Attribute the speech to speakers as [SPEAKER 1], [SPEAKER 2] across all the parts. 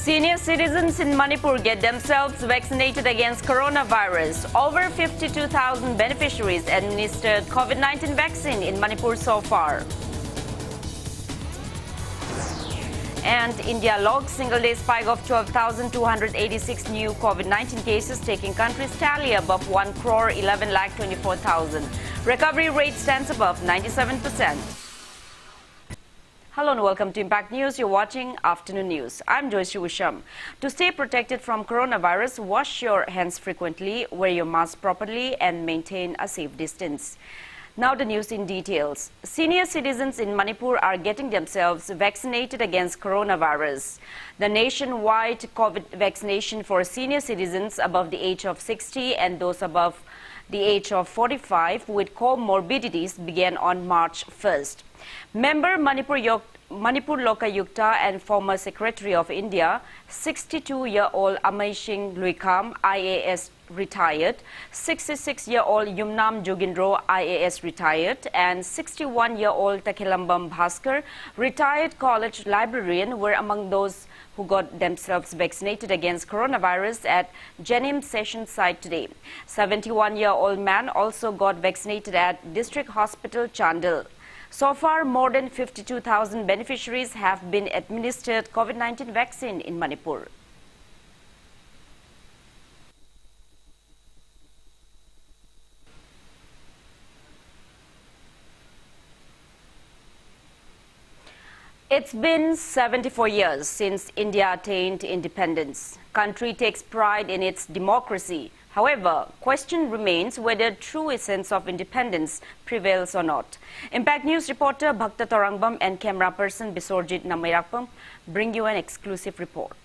[SPEAKER 1] Senior citizens in Manipur get themselves vaccinated against coronavirus. Over 52,000 beneficiaries administered COVID-19 vaccine in Manipur so far. And India logged single-day spike of 12,286 new COVID-19 cases, taking country's tally above 1,11,24,000. Recovery rate stands above 97%. Hello and welcome to Impact News. You're watching Afternoon News. I'm Joyshree Usham. To stay protected from coronavirus, wash your hands frequently, wear your mask properly, and maintain a safe distance. Now the news in details. Senior citizens in Manipur are getting themselves vaccinated against coronavirus. The nationwide COVID vaccination for senior citizens above the age of 60 and those above the age of 45 with comorbidities began on March 1st. Member Manipur Lokayukta and former Secretary of India, 62-year-old Amaishing Luikam, IAS retired, 66-year-old Yumnam Jogindro, IAS retired, and 61-year-old Takilambam Bhaskar, retired college librarian, were among those who got themselves vaccinated against coronavirus at Jenim Session site today. 71-year-old man also got vaccinated at District Hospital Chandil. So far, more than 52,000 beneficiaries have been administered COVID-19 vaccine in Manipur. It's been 74 years since India attained independence. Country takes pride in its democracy. However, question remains whether true essence of independence prevails or not. Impact News reporter Bhakta Torangbam and camera person Bisorjit Namayrakpam bring you an exclusive report.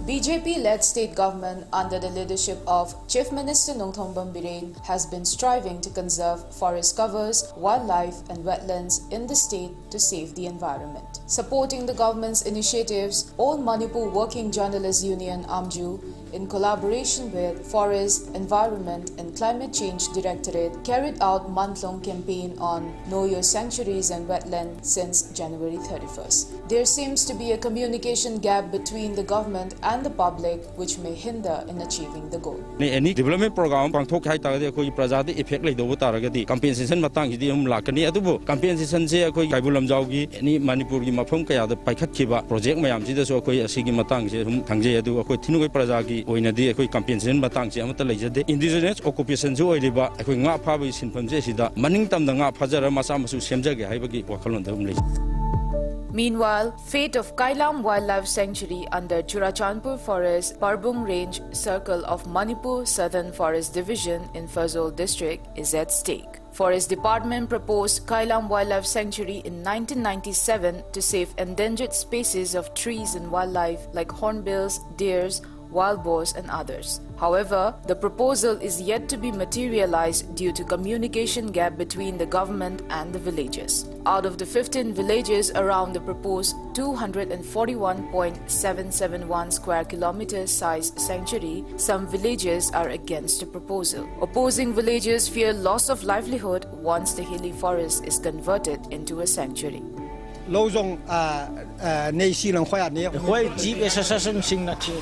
[SPEAKER 2] BJP-led state government under the leadership of Chief Minister Nongthombam Biren has been striving to conserve forest covers, wildlife and wetlands in the state to save the environment. Supporting the government's initiatives, All Manipur Working Journalists Union AMJU, in collaboration with Forest, Environment and Climate Change Directorate, carried out month-long campaign on Know Your Sanctuaries and Wetlands since January 31st. There seems to be a communication gap between the government and the public, which may hinder in achieving the goal.
[SPEAKER 3] Any development program pangthok hai ta de koi prajati effect lai do taragadi compensation matang hidi hum lakani adubu compensation se koi kaibulam jawgi any Manipur gi mafam kaya da paikhat khiba project mayam ji da so koi asigi matang se hum thangje adu koi thinu koi prajagi oinadi koi compensation matang se amata laijade indigenous occupation ju oiliba koi nga pha bi sinpham je sida maning tamda nga phajara masa masu semjage haibagi wakhalon da hum lai.
[SPEAKER 2] Meanwhile, fate of Kailam Wildlife Sanctuary under Churachandpur Forest, Parbung Range Circle of Manipur Southern Forest Division in Fazol District is at stake. Forest Department proposed Kailam Wildlife Sanctuary in 1997 to save endangered species of trees and wildlife like hornbills, deers, wild boars and others. However, the proposal is yet to be materialized due to communication gap between the government and the villages. Out of the 15 villages around the proposed 241.771 square kilometers size sanctuary, some villages are against the proposal. Opposing villages fear loss of livelihood once the hilly forest is converted into a sanctuary.
[SPEAKER 4] Lozong nei silang khoyat ni
[SPEAKER 5] khoi chief assassin sing na thi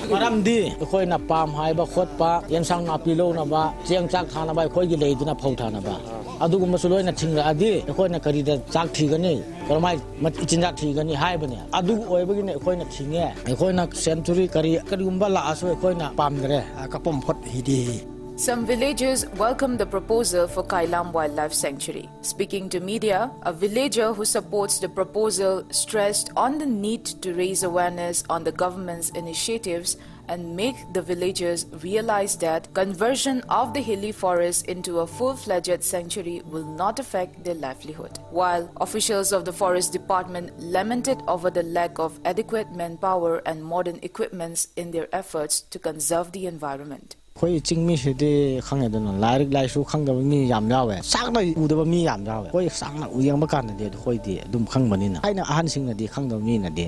[SPEAKER 5] maram di khoi na pam hai ba khot pa yan sang na pi lo na ba chiang chak thana ba khoi gi lei dina phau thana ba adu gum suloi na thing ra adi khoi na kari da chak thi gani kormai mat ichinjak thi gani hai ba ne adu oi ba gi ne khoi na thinge khoi na century kari gum ba la aso khoi na pam gre
[SPEAKER 4] ka pom phot hi di.
[SPEAKER 2] Some villagers welcomed the proposal for Kailam Wildlife Sanctuary. Speaking to media, a villager who supports the proposal stressed on the need to raise awareness on the government's initiatives and make the villagers realize that conversion of the hilly forest into a full-fledged sanctuary will not affect their livelihood. While officials of the Forest Department lamented over the lack of adequate manpower and modern equipments in their efforts to conserve the environment.
[SPEAKER 5] khoi chingmi sidi khang edon lairik laisu khang da mi yam yawe sakna udaba mi yam yawe khoi sakna uyang ba kan de khoi di dum khang manina aina ahan sing na di khang da mi na di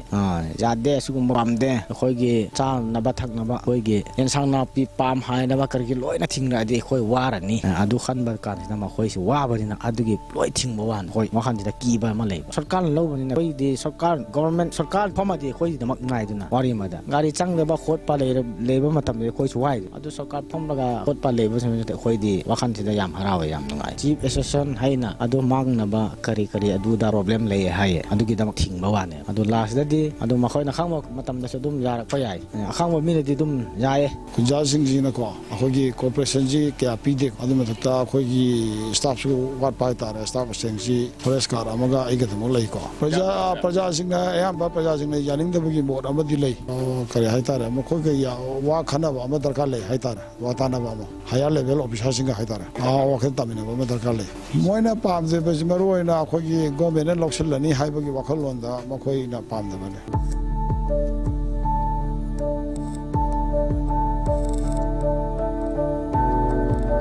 [SPEAKER 5] ja de sugum bam de khoi gi cha na ba thak na ba khoi gi en sang na pi pam hai na ba kar gi loi na thing na di khoi war ani adu khan ba kan na ma khoi si wa ba ni na adu gi loi thing ba wan khoi ma khan di da ki ba ma lei sarkar lo ba ni na khoi di sarkar government sarkar phama di khoi di mak ngai du na wari ma da gari chang de ba khot pa le ba matam de khoi chuai adu sarkar phom laga khot pa le ba se de khoi di wa khan di da yam harawa yam ngai chief assistant hai na adu mang na ba kari kari adu da problem le hai adu gi da mak thing ba wan adu last da di adu ma khoi na khang ma matam da se dum yar pa yai khang ma mi ne di dum yai
[SPEAKER 6] kunja sing ji na ko khoi gi corporation ji kya pi de adu ma ta khoi gi staff su wat pa ta staff sing ji forest car amaga ai ga mo lai ko praja sing na ayam ba praja sing na yaning da gi mo amadi lai kare hai ta ra mo khoi gi ya wa khana ba ma darkar lai hai ta ra wa ta na ba mo higher level officer sing ga hai ta ra wa khan ta mi na ba ma darkar lai moi na pam je ba ji ma ro na khoi gi government na loksel la ni hai ba gi wa khol lon da ma khoi na pam da ba ne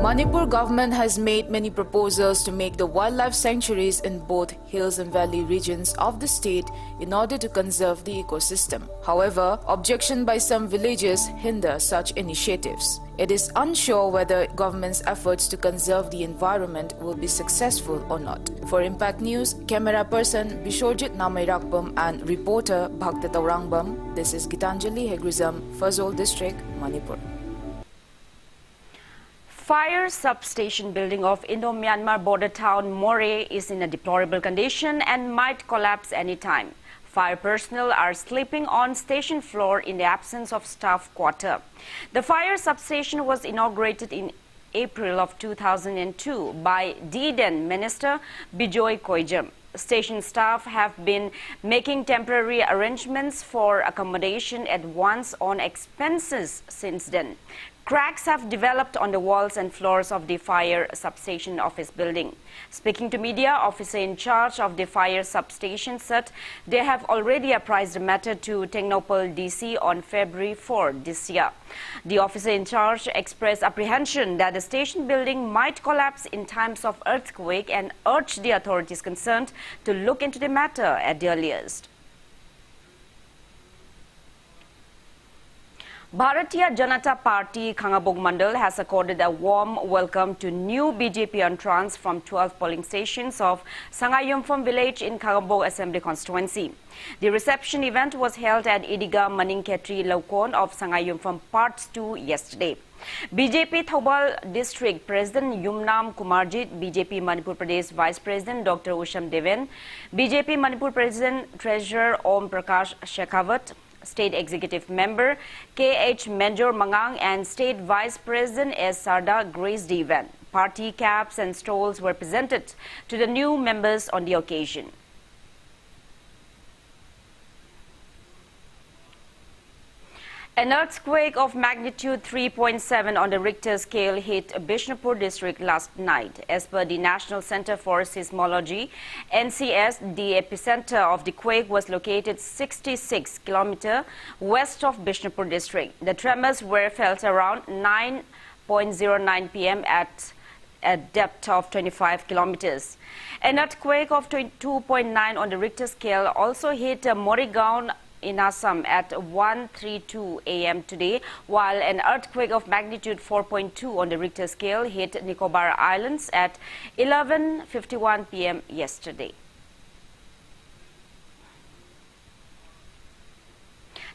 [SPEAKER 2] Manipur government has made many proposals to make the wildlife sanctuaries in both hills and valley regions of the state in order to conserve the ecosystem. However, objection by some villagers hinder such initiatives. It is unsure whether government's efforts to conserve the environment will be successful or not. For Impact News, camera person Bishorjit Namairakbam and reporter Bhakta Taurangbam, this is Gitanjali Hegrizam, Fazol District, Manipur.
[SPEAKER 1] Fire substation building of Indo-Myanmar border town More is in a deplorable condition and might collapse anytime. Fire personnel are sleeping on station floor in the absence of staff quarter. The fire substation was inaugurated in April of 2002 by DDEN Minister Bijoy Koijam. Station staff have been making temporary arrangements for accommodation at one's own expenses since then. Cracks have developed on the walls and floors of the fire substation office building. Speaking to media, officer in charge of the fire substation said they have already apprised the matter to Technopol DC on February 4 this year. The officer in charge expressed apprehension that the station building might collapse in times of earthquake and urged the authorities concerned to look into the matter at the earliest. Bharatiya Janata Party Khangabog Mandal has accorded a warm welcome to new BJP entrants from 12 polling stations of Sangayumpham village in Khangabog Assembly constituency. The reception event was held at Idiga Maninketri Laukon of Sangayumpham Part 2 yesterday. BJP Thobal District President Yumnam Kumarjit, BJP Manipur Pradesh Vice President Dr. Usham Deven, BJP Manipur President Treasurer Om Prakash Shekhawat, State Executive Member K.H. Menjor Mangang and State Vice President S. Sarda graced the event. Party caps and stoles were presented to the new members on the occasion. An earthquake of magnitude 3.7 on the Richter scale hit Bishnupur district last night. As per the National Center for Seismology, NCS, the epicenter of the quake was located 66 km west of Bishnupur district. The tremors were felt around 9:09 p.m. at a depth of 25 kilometers. An earthquake of 2.9 on the Richter scale also hit Morigaon in Assam at 1:32 a.m. today, while an earthquake of magnitude 4.2 on the Richter scale hit Nicobar Islands at 11:51 p.m. yesterday.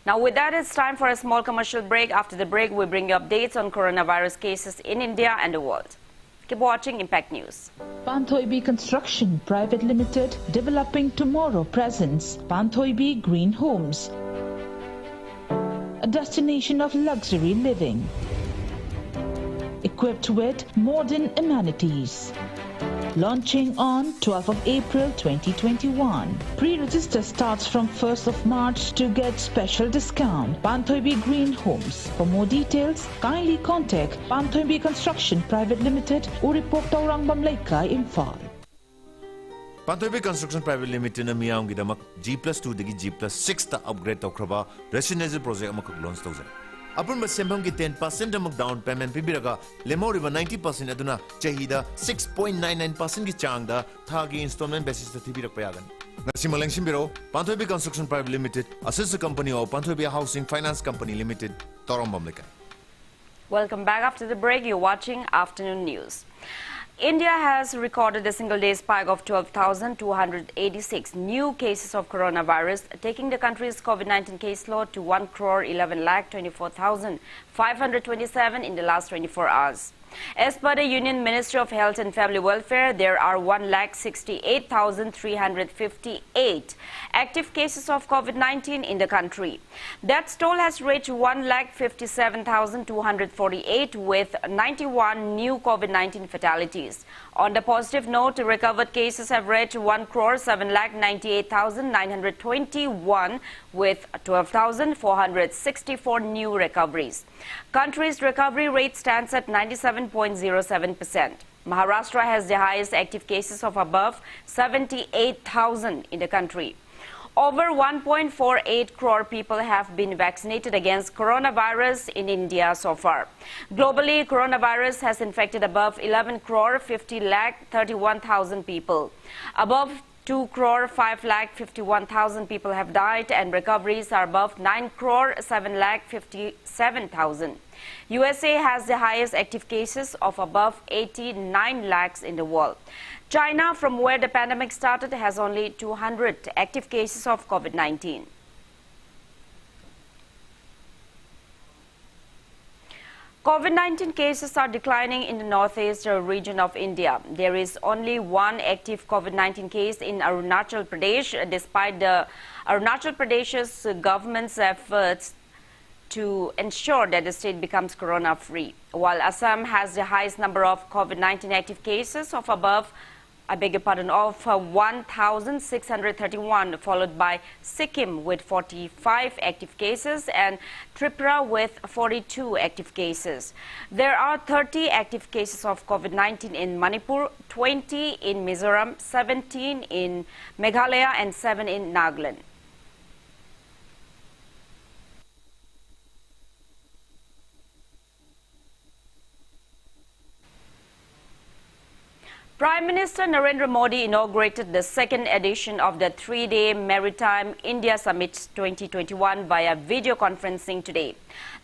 [SPEAKER 1] Now with that, it's time for a small commercial break. After the break, we bring you updates on coronavirus cases in India and the world. Keep watching Impact News.
[SPEAKER 7] Panthoibi Construction Private Limited, developing tomorrow presents Panthoibi Green Homes, a destination of luxury living, equipped with modern amenities. Launching on 12th of April 2021. Pre-register starts from 1st of March to get special discount. Panthoibi Green Homes. For more details, kindly contact Panthoibi Construction Private Limited, Uripok Taurangbam Laikai, Imphal.
[SPEAKER 8] Panthoibi Construction Private Limited na miyang gidamak G+2 dagi G+6 ta upgrade tawkraba residential project amakuk launch tawzar. Apun sembam ki 10% amok down payment pibiraga lemoriba 90% aduna chahida 6.99% ki changda thagi installment basis ta thibirak payagan. Nasi malengsim biro Panthoibi Construction Private Limited, a sister company of Panthoibi Housing Finance Company Limited, Torombamlika.
[SPEAKER 1] Welcome back. After the break, you're watching Afternoon News. India has recorded a single-day spike of 12,286 new cases of coronavirus, taking the country's COVID-19 caseload to 1,11,24,527 in the last 24 hours. As per the Union Ministry of Health and Family Welfare, there are 1,68,358 active cases of COVID-19 in the country. That toll has reached 1,57,248 with 91 new COVID-19 fatalities. On the positive note, recovered cases have reached 1,798,921 with 12,464 new recoveries. Country's recovery rate stands at 97.07%. Maharashtra has the highest active cases of above 78,000 in the country. Over 1.48 crore people have been vaccinated against coronavirus in India so far. Globally, coronavirus has infected above 11 crore 50 lakh 31,000 people. Above 2 crore 5 lakh 51,000 people have died, and recoveries are above 9 crore 7 lakh 57,000. USA has the highest active cases of above 89 lakhs in the world. China, from where the pandemic started, has only 200 active cases of COVID-19. COVID-19 cases are declining in the northeast region of India. There is only one active COVID-19 case in Arunachal Pradesh, despite the Arunachal Pradesh's government's efforts to ensure that the state becomes corona-free. While Assam has the highest number of COVID-19 active cases of above 1,631, followed by Sikkim with 45 active cases and Tripura with 42 active cases. There are 30 active cases of COVID-19 in Manipur, 20 in Mizoram, 17 in Meghalaya and 7 in Nagaland. Prime Minister Narendra Modi inaugurated the second edition of the three-day Maritime India Summit 2021 via video conferencing today.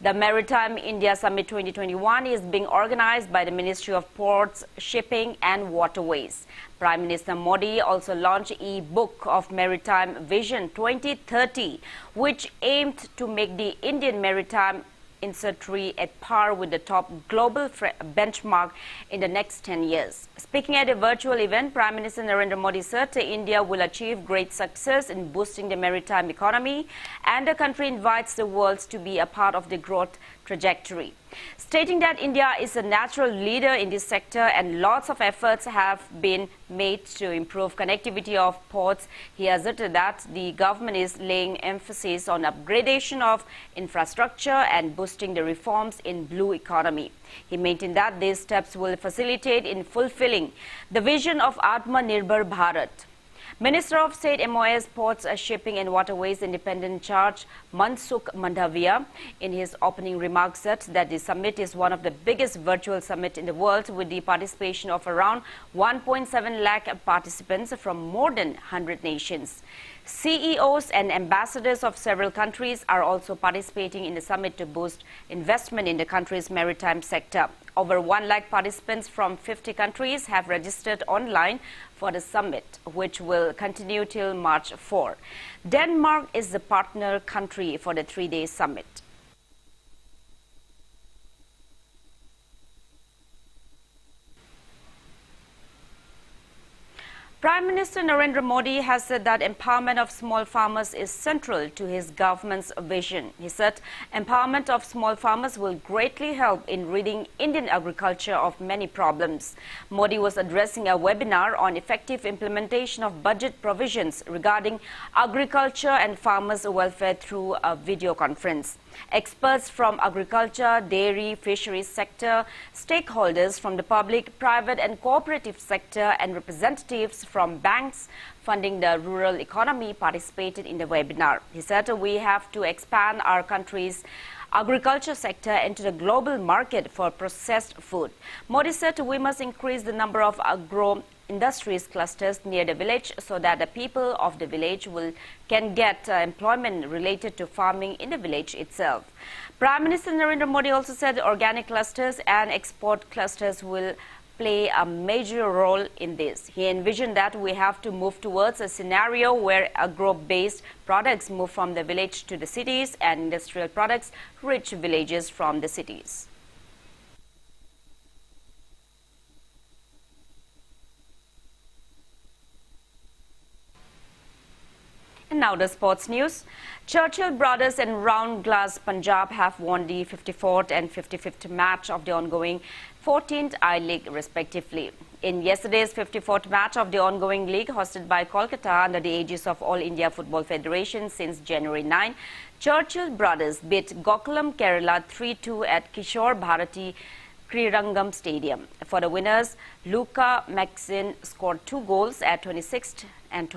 [SPEAKER 1] The Maritime India Summit 2021 is being organized by the Ministry of Ports, Shipping and Waterways. Prime Minister Modi also launched e-book of Maritime Vision 2030, which aimed to make the Indian maritime industry at par with the top global benchmark in the next 10 years. Speaking at a virtual event, Prime Minister Narendra Modi said India will achieve great success in boosting the maritime economy, and the country invites the world to be a part of the growth trajectory. Stating that India is a natural leader in this sector and lots of efforts have been made to improve connectivity of ports, he asserted that the government is laying emphasis on upgradation of infrastructure and boosting the reforms in blue economy. He maintained that these steps will facilitate in fulfilling the vision of Atmanirbhar Bharat. Minister of State MOS Ports, Shipping and Waterways Independent Charge Mansukh Mandavia, in his opening remarks, said that the summit is one of the biggest virtual summit in the world, with the participation of around 1.7 lakh participants from more than 100 nations. CEOs and ambassadors of several countries are also participating in the summit to boost investment in the country's maritime sector. Over 1 lakh participants from 50 countries have registered online for the summit, which will continue till March 4. Denmark is the partner country for the three-day summit. Prime Minister Narendra Modi has said that empowerment of small farmers is central to his government's vision. He said empowerment of small farmers will greatly help in ridding Indian agriculture of many problems. Modi was addressing a webinar on effective implementation of budget provisions regarding agriculture and farmers' welfare through a video conference. Experts from agriculture, dairy, fisheries sector, stakeholders from the public, private and cooperative sector and representatives from banks funding the rural economy participated in the webinar. He said we have to expand our country's agriculture sector into the global market for processed food. Modi said we must increase the number of agro-industries clusters near the village so that the people of the village can get employment related to farming in the village itself. Prime Minister Narendra Modi also said organic clusters and export clusters will play a major role in this. He envisioned that we have to move towards a scenario where agro-based products move from the village to the cities and industrial products reach villages from the cities. And now the sports news. Churchill Brothers and Round Glass Punjab have won the 54th and 55th match of the ongoing 14th I-League respectively. In yesterday's 54th match of the ongoing league hosted by Kolkata under the aegis of All India Football Federation since January 9, Churchill Brothers beat Gokulam Kerala 3-2 at Kishore Bharati Krirangam Stadium. For the winners, Luca Maxine scored 2 goals at 26th and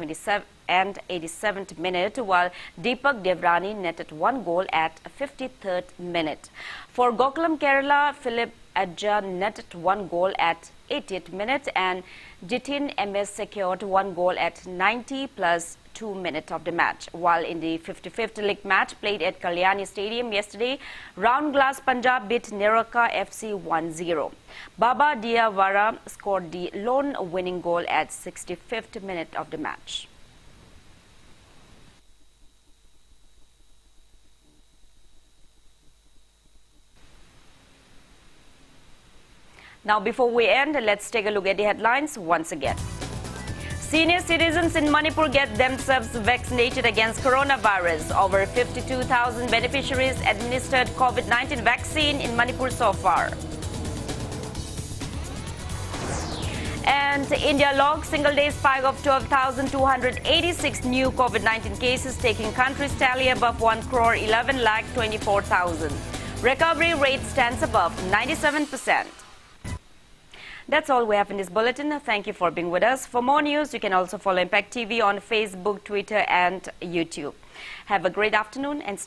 [SPEAKER 1] 87th minute, while Deepak Devrani netted 1 goal at 53rd minute. For Gokulam Kerala, Philip Adja netted 1 goal at 80th minute and Jitin MS secured 1 goal at 90 plus 2 minutes of the match. While in the 55th league match played at Kalyani Stadium yesterday, Round Glass Punjab beat Neraka FC 1-0. Baba Diawara scored the lone winning goal at 65th minute of the match. Now, before we end, let's take a look at the headlines once again. Senior citizens in Manipur get themselves vaccinated against coronavirus. Over 52,000 beneficiaries administered COVID-19 vaccine in Manipur so far. And India logged single-day spike of 12,286 new COVID-19 cases, taking country's tally above 1,11,24,000. Recovery rate stands above 97%. That's all we have in this bulletin. Thank you for being with us. For more news, you can also follow Impact TV on Facebook, Twitter, and YouTube. Have a great afternoon and stay